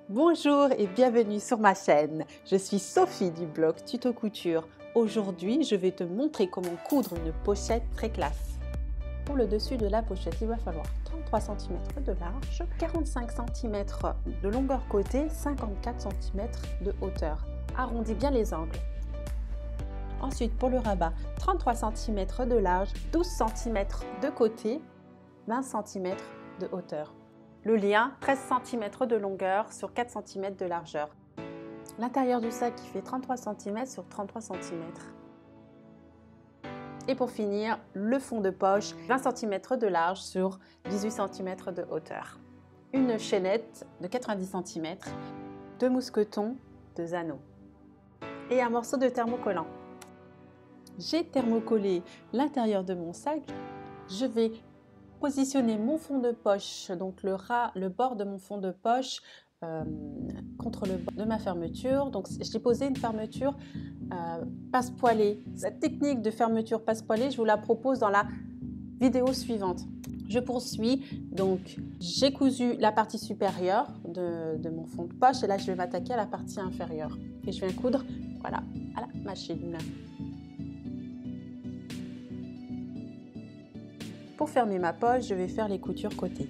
Bonjour et bienvenue sur ma chaîne. Je suis Sophie du blog Tuto Couture. Aujourd'hui, je vais te montrer comment coudre une pochette très classe. Pour le dessus de la pochette, il va falloir 33 cm de large, 45 cm de longueur côté, 54 cm de hauteur. Arrondis bien les angles. Ensuite, pour le rabat, 33 cm de large, 12 cm de côté, 20 cm de hauteur. Le lien, 13 cm de longueur sur 4 cm de largeur. L'intérieur du sac qui fait 33 cm sur 33 cm. Et pour finir, le fond de poche, 20 cm de large sur 18 cm de hauteur. Une chaînette de 90 cm, 2 mousquetons, 2 anneaux et un morceau de thermocollant. J'ai thermocollé l'intérieur de mon sac. Je vais positionner mon fond de poche, donc le bord de mon fond de poche contre le bord de ma fermeture. Donc j'ai posé une fermeture passe-poilée. Cette technique de fermeture passe-poilée, je vous la propose dans la vidéo suivante. Je poursuis, donc j'ai cousu la partie supérieure de mon fond de poche et là je vais m'attaquer à la partie inférieure et je viens coudre, voilà, à la machine. Pour fermer ma poche, je vais faire les coutures côté.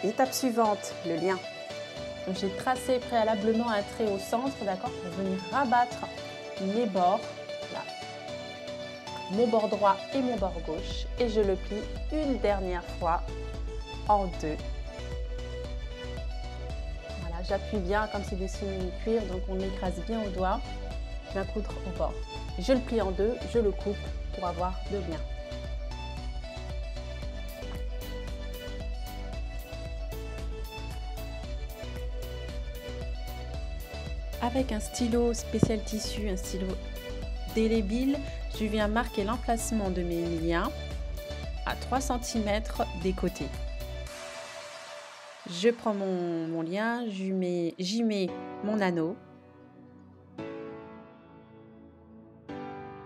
Étape suivante, le lien. J'ai tracé préalablement un trait au centre, d'accord, pour venir rabattre mes bords, là, mon bord droit et mon bord gauche, et je le plie une dernière fois en deux. Voilà, j'appuie bien comme c'est du simili-cuir, donc on écrase bien au doigt. Je viens coudre au bord. Je le plie en deux, je le coupe pour avoir deux liens. Avec un stylo spécial tissu, un stylo délébile, je viens marquer l'emplacement de mes liens à 3 cm des côtés. Je prends mon lien, j'y mets mon anneau.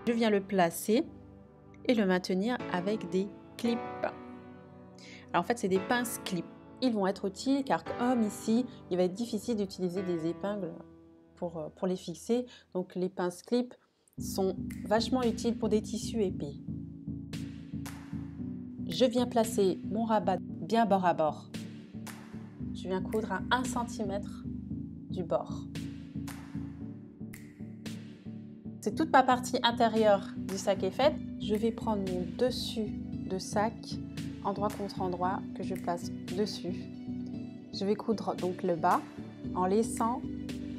Je viens le placer et le maintenir avec des clips. Alors en fait, c'est des pinces clips. Ils vont être utiles car comme ici, il va être difficile d'utiliser des épingles pour les fixer. Donc les pinces clips sont vachement utiles pour des tissus épais. Je viens placer mon rabat bien bord à bord. Je viens coudre à 1 cm du bord. C'est toute ma partie intérieure du sac est faite. Je vais prendre mon dessus de sac, endroit contre endroit, que je place dessus. Je vais coudre donc le bas en laissant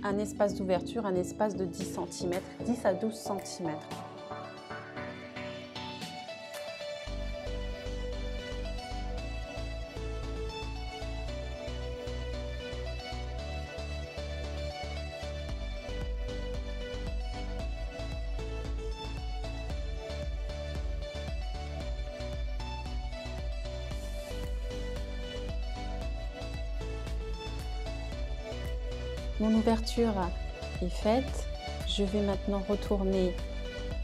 un espace d'ouverture, un espace de 10 cm, 10 à 12 cm. Mon ouverture est faite. Je vais maintenant retourner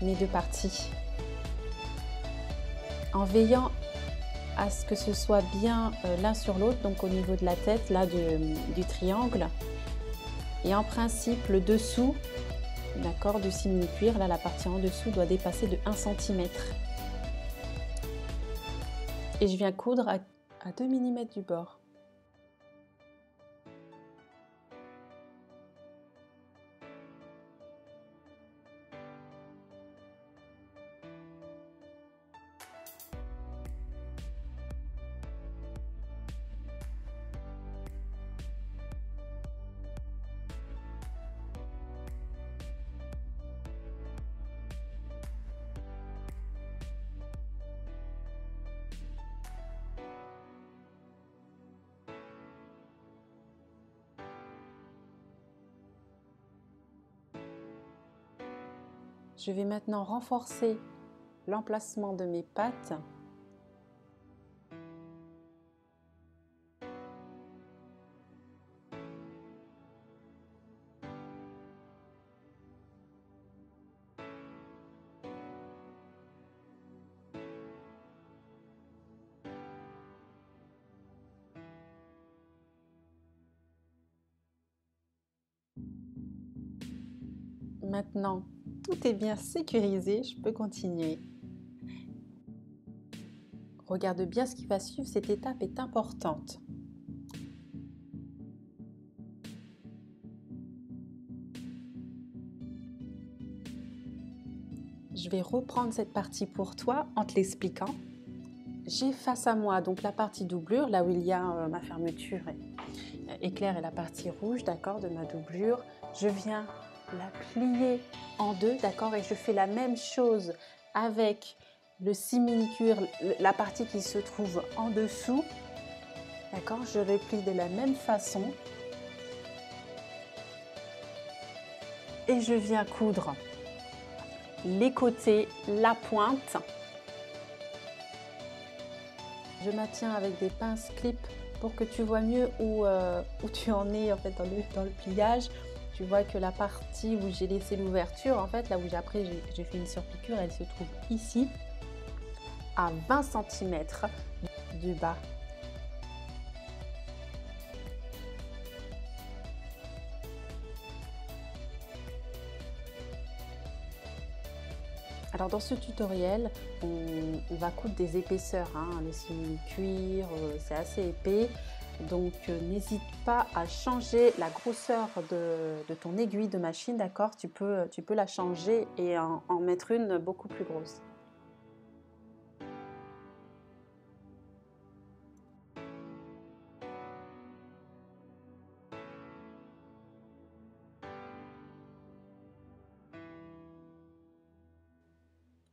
mes deux parties en veillant à ce que ce soit bien l'un sur l'autre, donc au niveau de la tête, là du triangle. Et en principe, le dessous, d'accord, du simili-cuir, là la partie en dessous doit dépasser de 1 cm. Et je viens coudre à 2 mm du bord. Je vais maintenant renforcer l'emplacement de mes pattes. Maintenant, tout est bien sécurisé, je peux continuer. Regarde bien ce qui va suivre, cette étape est importante. Je vais reprendre cette partie pour toi en te l'expliquant. J'ai face à moi donc la partie doublure, là où il y a ma fermeture éclair et la partie rouge, d'accord, de ma doublure. Je viens la plier en deux, d'accord, et je fais la même chose avec le simili-cuir, la partie qui se trouve en dessous, d'accord. Je replie de la même façon et je viens coudre les côtés, la pointe. Je maintiens avec des pinces clips pour que tu vois mieux où tu en es en fait dans le pliage. Tu vois que la partie où j'ai laissé l'ouverture, en fait, là où après j'ai fait une surpiqûre, elle se trouve ici, à 20 cm du bas. Alors dans ce tutoriel, on va coudre des épaisseurs, hein, le simili-cuir, c'est assez épais. Donc n'hésite pas à changer la grosseur de ton aiguille de machine, d'accord, tu peux la changer et en mettre une beaucoup plus grosse.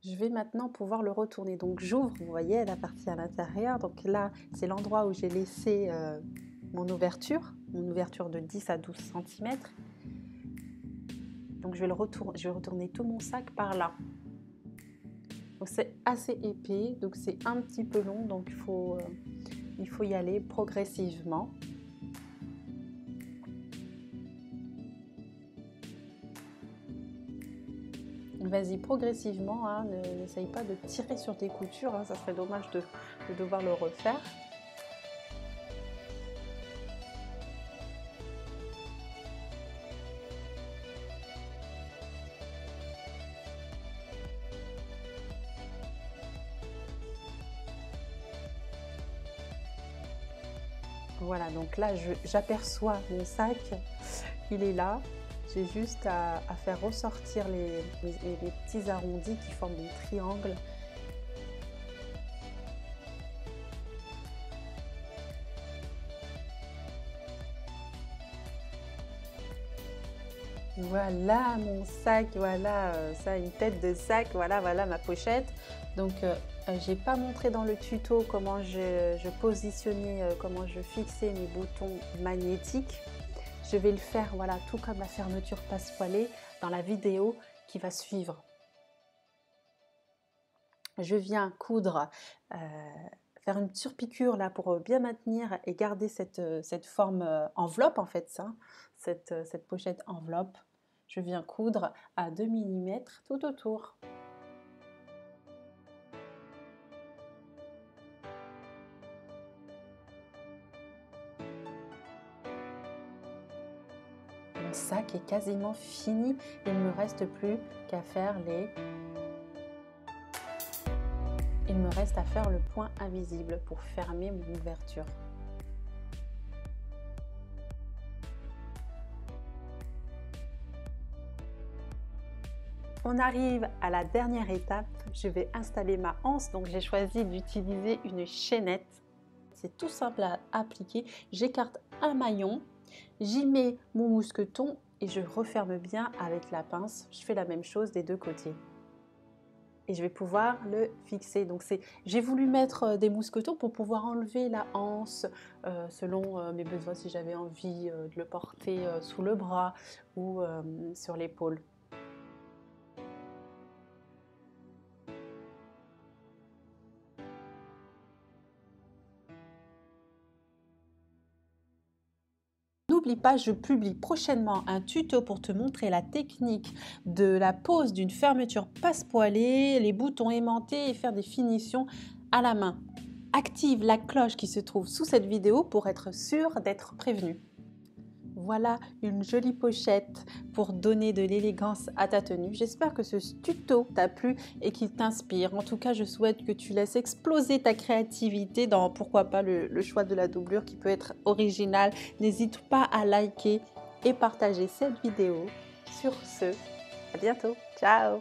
Je vais maintenant pouvoir le retourner. Donc j'ouvre, vous voyez la partie à l'intérieur. Donc là, c'est l'endroit où j'ai laissé mon ouverture de 10 à 12 cm. Donc je vais retourner tout mon sac par là. Donc c'est assez épais, donc c'est un petit peu long, donc il faut y aller progressivement. Vas-y progressivement, hein, n'essaye pas de tirer sur tes coutures, hein, ça serait dommage de devoir le refaire. Voilà, donc là j'aperçois mon sac, il est là. J'ai juste à faire ressortir les petits arrondis qui forment des triangles. Voilà mon sac, voilà ça, une tête de sac, voilà ma pochette. Donc j'ai pas montré dans le tuto comment je positionnais, comment je fixais mes boutons magnétiques. Je vais le faire, voilà, tout comme la fermeture passepoilée dans la vidéo qui va suivre. Je viens coudre, faire une surpiqûre là pour bien maintenir et garder cette forme enveloppe en fait, ça, cette pochette enveloppe. Je viens coudre à 2 mm tout autour. Mon sac est quasiment fini, il ne me reste plus qu'à faire Il me reste à faire le point invisible pour fermer mon ouverture. On arrive à la dernière étape, je vais installer ma anse, donc j'ai choisi d'utiliser une chaînette. C'est tout simple à appliquer, j'écarte un maillon, j'y mets mon mousqueton et je referme bien avec la pince. Je fais la même chose des deux côtés. Et je vais pouvoir le fixer. Donc j'ai voulu mettre des mousquetons pour pouvoir enlever la anse selon mes besoins, si j'avais envie de le porter sous le bras ou sur l'épaule. N'oublie pas, je publie prochainement un tuto pour te montrer la technique de la pose d'une fermeture passepoilée, les boutons aimantés et faire des finitions à la main. Active la cloche qui se trouve sous cette vidéo pour être sûr d'être prévenu. Voilà une jolie pochette pour donner de l'élégance à ta tenue. J'espère que ce tuto t'a plu et qu'il t'inspire. En tout cas, je souhaite que tu laisses exploser ta créativité dans, pourquoi pas, le choix de la doublure qui peut être original. N'hésite pas à liker et partager cette vidéo. Sur ce, à bientôt. Ciao!